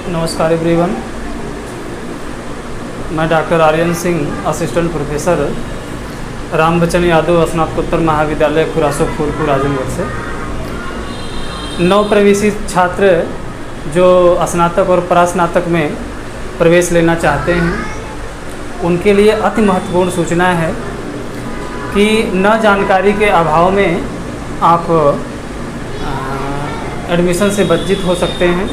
नमस्कार एवरीवन, मैं doctor Aryan Singh, assistant professor, Rambachan Yadav स्नातकोत्तर महाविद्यालय खुरासो फूलपुर आजमगढ़ से। नव प्रवेशी छात्र जो स्नातक और परास्नातक में प्रवेश लेना चाहते हैं, उनके लिए अति महत्वपूर्ण सूचना है कि न जानकारी के अभाव में आप एडमिशन से वंचित हो सकते हैं।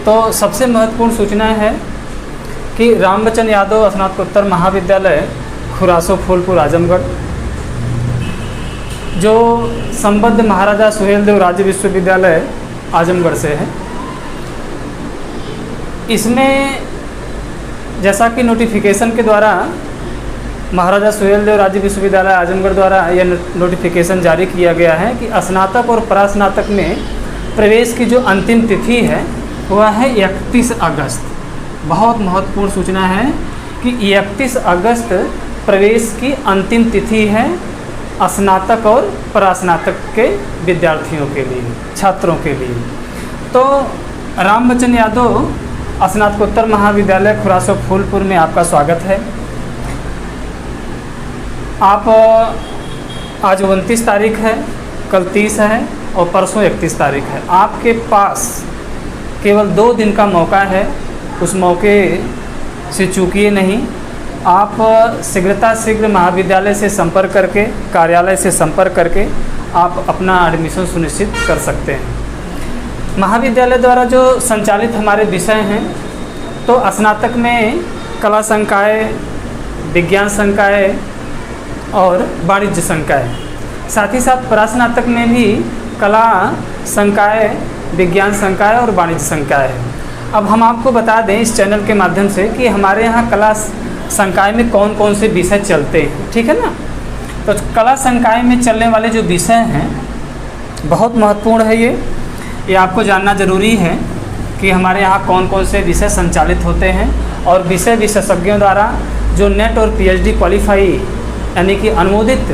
तो सबसे महत्वपूर्ण सूचना है कि रामबचन यादव स्नातकोत्तर महाविद्यालय खुरासो फूलपुर आजमगढ़, जो संबद्ध महाराजा सुहेलदेव राज्य विश्वविद्यालय आजमगढ़ से है, इसमें जैसा कि नोटिफिकेशन के द्वारा महाराजा सुहेलदेव राज्य विश्वविद्यालय आजमगढ़ द्वारा यह नोटिफिकेशन जारी किया गया है कि स्नातक और परास्नातक में प्रवेश की जो अंतिम तिथि है वह है 31 अगस्त। बहुत महत्वपूर्ण सूचना है कि 31 अगस्त प्रवेश की अंतिम तिथि है स्नातक और परास्नातक के विद्यार्थियों के लिए, छात्रों के लिए। तो रामबचन यादव स्नातकोत्तर महाविद्यालय खुरासो फूलपुर में आपका स्वागत है। आप आज 29 तारीख है, कल 30 है और परसों 31 तारीख है। आपके पास केवल 2 दिन का मौका है, उस मौके से चूकिए नहीं। आप शीघ्र महाविद्यालय से संपर्क करके, कार्यालय से संपर्क करके आप अपना एडमिशन सुनिश्चित कर सकते हैं। महाविद्यालय द्वारा जो संचालित हमारे विषय हैं, तो स्नातक में कला संकाय, विज्ञान संकाय और वाणिज्य संकाय, साथ ही साथ परास्नातक में भी कला संकाय, विज्ञान संकाय और वाणिज्य संकाय है। अब हम आपको बता दें इस चैनल के माध्यम से कि हमारे यहाँ कला संकाय में कौन कौन से विषय चलते हैं, ठीक है ना। तो कला संकाय में चलने वाले जो विषय हैं बहुत महत्वपूर्ण है, ये आपको जानना ज़रूरी है कि हमारे यहाँ कौन कौन से विषय संचालित होते हैं। और विषय विशेषज्ञों द्वारा जो नेट और PhD क्वालिफाई यानी कि अनुमोदित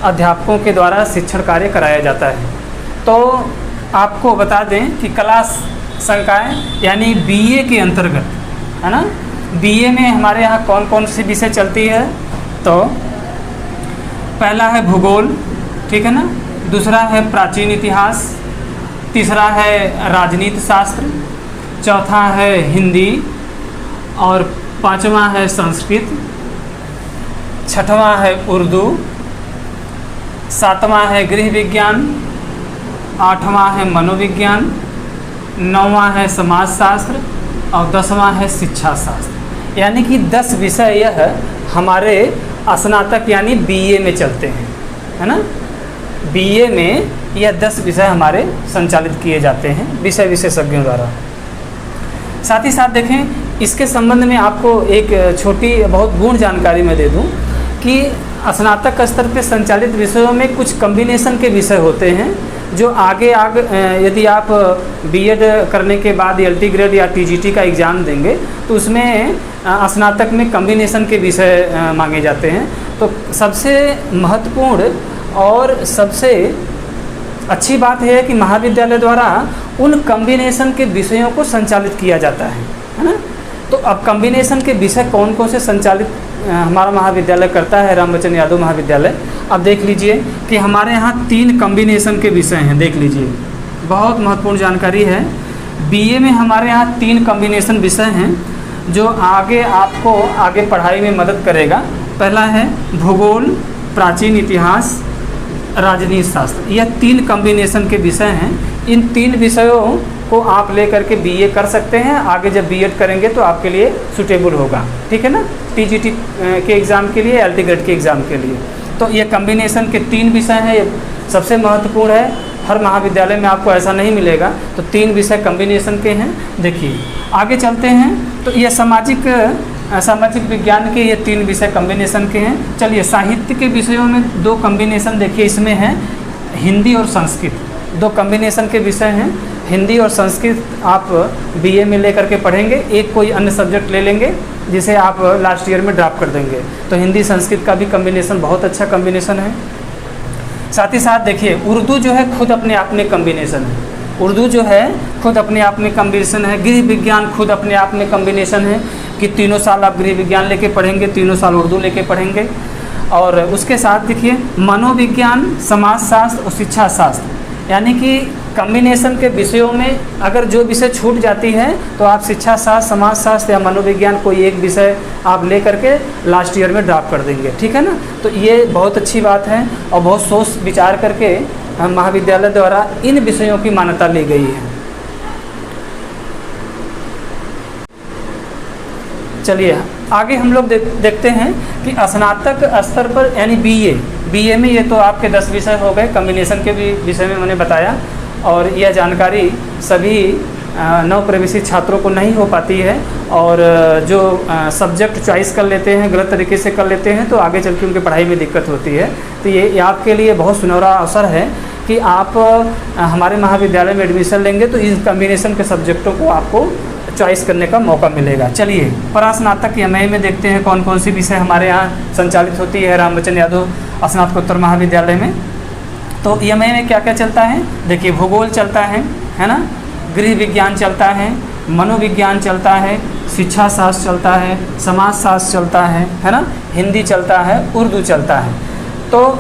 अध्यापकों के द्वारा शिक्षण कार्य कराया जाता है। तो आपको बता दें कि कला संकाय यानी BA के अंतर्गत, है ना, BA में हमारे यहाँ कौन कौन सी विषय चलती है। तो पहला है भूगोल, ठीक है ना, दूसरा है प्राचीन इतिहास, तीसरा है राजनीति शास्त्र, चौथा है हिंदी और पांचवा है संस्कृत, छठवां है उर्दू, सातवां है गृह विज्ञान, आठवां है मनोविज्ञान, नौवां है समाजशास्त्र और 10वां है शिक्षा शास्त्र। यानी कि 10 विषय यह हमारे स्नातक यानी BA में चलते हैं, है ना। BA में यह 10 विषय हमारे संचालित किए जाते हैं विषय विशेषज्ञों द्वारा। साथ ही साथ देखें, इसके संबंध में आपको एक छोटी बहुत गूढ़ जानकारी मैं दे दूं कि स्नातक स्तर पर संचालित विषयों में कुछ कम्बिनेशन के विषय होते हैं जो आगे यदि आप B.Ed करने के बाद LT ग्रेड या TGT का एग्ज़ाम देंगे तो उसमें स्नातक में कम्बिनेशन के विषय मांगे जाते हैं। तो सबसे महत्वपूर्ण और सबसे अच्छी बात है कि महाविद्यालय द्वारा उन कम्बिनेशन के विषयों को संचालित किया जाता है ना। तो अब कम्बिनेशन के विषय कौन कौन से संचालित हमारा महाविद्यालय करता है, रामबचन यादव महाविद्यालय। अब देख लीजिए कि हमारे यहाँ 3 कम्बिनेशन के विषय हैं। देख लीजिए, बहुत महत्वपूर्ण जानकारी है। BA में हमारे यहाँ 3 कम्बिनेशन विषय हैं जो आपको आगे पढ़ाई में मदद करेगा। पहला है भूगोल, प्राचीन इतिहास, राजनीति शास्त्र। यह 3 कम्बिनेशन के विषय हैं। इन 3 विषयों को आप लेकर के BA कर सकते हैं। आगे जब B.Ed करेंगे तो आपके लिए सूटेबल होगा, ठीक है ना, TGT के एग्ज़ाम के लिए, LT ग्रेड के एग्ज़ाम के लिए। तो ये कम्बिनेशन के 3 विषय हैं, ये सबसे महत्वपूर्ण है। हर महाविद्यालय में आपको ऐसा नहीं मिलेगा। तो 3 विषय कम्बिनेशन के हैं। देखिए आगे चलते हैं। तो ये सामाजिक विज्ञान के ये 3 विषय कम्बिनेशन के हैं। चलिए साहित्य के विषयों में 2 कम्बिनेशन देखिए, इसमें है हिंदी और संस्कृत। 2 कम्बिनेशन के विषय हैं, हिंदी और संस्कृत आप BA में लेकर के पढ़ेंगे। एक कोई अन्य सब्जेक्ट ले लेंगे जिसे आप लास्ट ईयर में ड्रॉप कर देंगे। तो हिंदी संस्कृत का भी कम्बिनेशन बहुत अच्छा कम्बिनेशन है। साथ ही साथ देखिए उर्दू जो है खुद अपने आप में कम्बिनेशन है। उर्दू जो है खुद अपने आप में कॉम्बिनेशन है, गृह विज्ञान खुद अपने आप में कॉम्बिनेशन है कि तीनों साल आप गृह विज्ञान लेके पढ़ेंगे, तीनों साल उर्दू लेके पढ़ेंगे। और उसके साथ देखिए मनोविज्ञान, समाजशास्त्र और शिक्षा शास्त्र, यानी कि कॉम्बिनेशन के विषयों में अगर जो विषय छूट जाती है तो आप शिक्षा शास्त्र, समाजशास्त्र या मनोविज्ञान कोई एक विषय आप ले करके लास्ट ईयर में ड्रॉप कर देंगे, ठीक है ना। तो ये बहुत अच्छी बात है और बहुत सोच विचार करके महाविद्यालय द्वारा इन विषयों की मान्यता ली गई है। चलिए आगे हम लोग देखते हैं कि स्नातक स्तर पर यानी बीए में ये तो आपके 10 विषय हो गए, कॉम्बिनेशन के भी विषय में मैंने बताया। और यह जानकारी सभी नव प्रवेशी छात्रों को नहीं हो पाती है, और जो सब्जेक्ट चॉइस कर लेते हैं, गलत तरीके से कर लेते हैं, तो आगे चल के उनकी पढ़ाई में दिक्कत होती है। तो ये आपके लिए बहुत सुनहरा अवसर है कि आप हमारे महाविद्यालय में एडमिशन लेंगे तो इस कॉम्बिनेशन के सब्जेक्टों को आपको चॉइस करने का मौका मिलेगा। चलिए परास्नातक एमए में देखते हैं कौन कौन सी विषय हमारे यहाँ संचालित होती है रामबच्चन यादव स्नातकोत्तर महाविद्यालय में। तो एमए में क्या क्या चलता है, देखिए भूगोल चलता है ना, गृह विज्ञान चलता है, मनोविज्ञान चलता है, शिक्षा शास्त्र चलता है, समाज शास्त्र चलता है ना, हिंदी चलता है, उर्दू चलता है। तो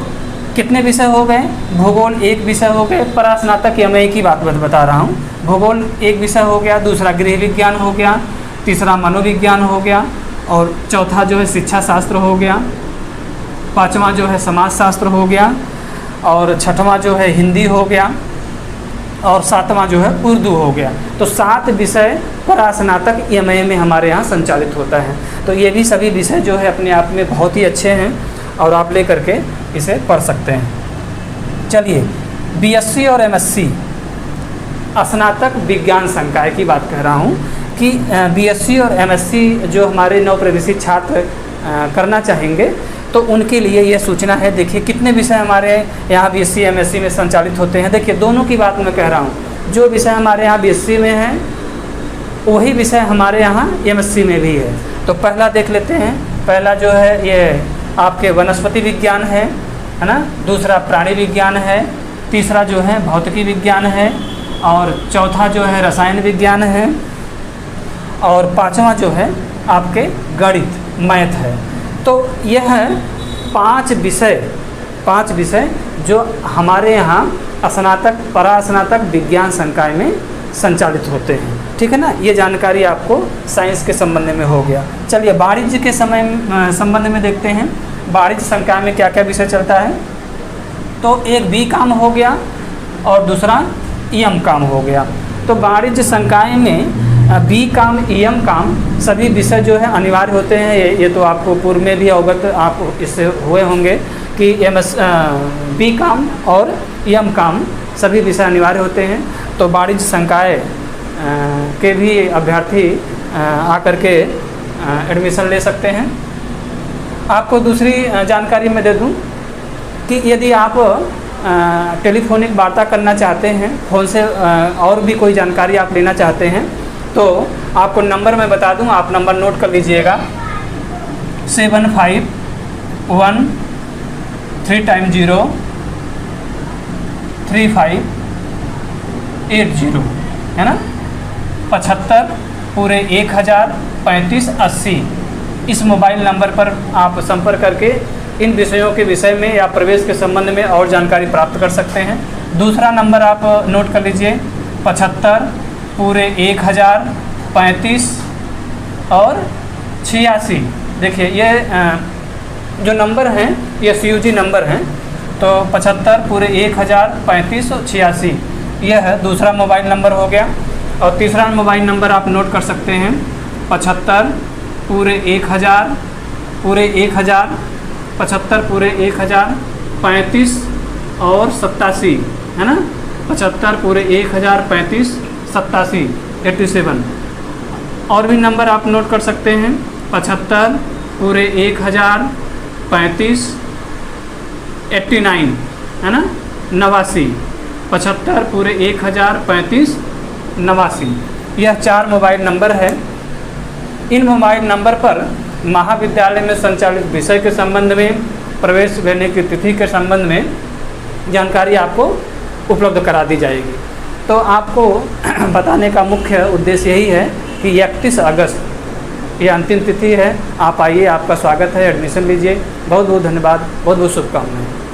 कितने विषय हो गए, भूगोल एक विषय हो गए, परास्नातक एमए की बात बता रहा हूँ। भूगोल एक विषय हो गया, दूसरा गृह विज्ञान हो गया, तीसरा मनोविज्ञान हो गया, और चौथा जो है शिक्षा शास्त्र हो गया, पाँचवा जो है समाज शास्त्र हो गया, और छठवां जो है हिंदी हो गया, और सातवां जो है उर्दू हो गया। तो 7 विषय परास्नातक एमए में हमारे यहाँ संचालित होता है। तो ये भी सभी विषय जो है अपने आप में बहुत ही अच्छे हैं और आप ले करके इसे पढ़ सकते हैं। चलिए बीएससी और एमएससी स्नातक विज्ञान संकाय की बात कह रहा हूँ कि बीएससी और एमएससी जो हमारे नव प्रवेशी छात्र करना चाहेंगे तो उनके लिए यह सूचना है। देखिए कितने विषय हमारे यहाँ बीएससी एमएससी में संचालित होते हैं। देखिए दोनों की बात मैं कह रहा हूँ, जो विषय हमारे यहाँ बीएससी में है वही विषय हमारे यहाँ एमएससी में भी है। तो पहला देख लेते हैं। पहला जो है ये आपके वनस्पति विज्ञान है ना, दूसरा प्राणी विज्ञान है, तीसरा जो है भौतिकी विज्ञान है, और चौथा जो है रसायन विज्ञान है, और पांचवा जो है आपके गणित मैथ है। तो यह 5 विषय जो हमारे यहाँ स्नातक परास्नातक विज्ञान संकाय में संचालित होते हैं, ठीक है ना। ये जानकारी आपको साइंस के संबंध में हो गया। चलिए वाणिज्य के संबंध में देखते हैं। वाणिज्य संकाय में क्या क्या विषय चलता है। तो एक बी काम हो गया और दूसरा एम काम हो गया। तो वाणिज्य संकाय में बी काम एम काम सभी विषय जो है अनिवार्य होते हैं। ये तो आपको पूर्व में भी अवगत आप इससे हुए होंगे कि बी काम और एम काम सभी विषय अनिवार्य होते हैं। तो वाणिज्य संकाय के भी अभ्यर्थी आकर के एडमिशन ले सकते हैं। आपको दूसरी जानकारी मैं दे दूं कि यदि आप टेलीफोनिक वार्ता करना चाहते हैं, फ़ोन से और भी कोई जानकारी आप लेना चाहते हैं, तो आपको नंबर मैं बता दूं, आप नंबर नोट कर लीजिएगा। 751-3-0-3580 है ना, 75 पूरे 1000 35 80। इस मोबाइल नंबर पर आप संपर्क करके इन विषयों के विषय में या प्रवेश के संबंध में और जानकारी प्राप्त कर सकते हैं। दूसरा नंबर आप नोट कर लीजिए 75 पूरे 1000 35 और 86। देखिए ये जो नंबर हैं ये CUG नंबर हैं। तो 75 पूरे 1000 35 और 86 यह है दूसरा मोबाइल नंबर हो गया। और तीसरा मोबाइल नंबर आप नोट कर सकते हैं 75 पूरे 1000 75 पूरे 1000 35 और 87 है ना, 75 पूरे 1000 35 87 87। और भी नंबर आप नोट कर सकते हैं 75 पूरे 1000 35 89 है ना, 89। 75 पूरे 1000 35 89। यह 4 मोबाइल नंबर है। इन मोबाइल नंबर पर महाविद्यालय में संचालित विषय के संबंध में, प्रवेश लेने की तिथि के संबंध में जानकारी आपको उपलब्ध करा दी जाएगी। तो आपको बताने का मुख्य उद्देश्य यही है कि 31 अगस्त ये अंतिम तिथि है। आप आइए, आपका स्वागत है, एडमिशन लीजिए। बहुत बहुत धन्यवाद, बहुत बहुत शुभकामनाएं।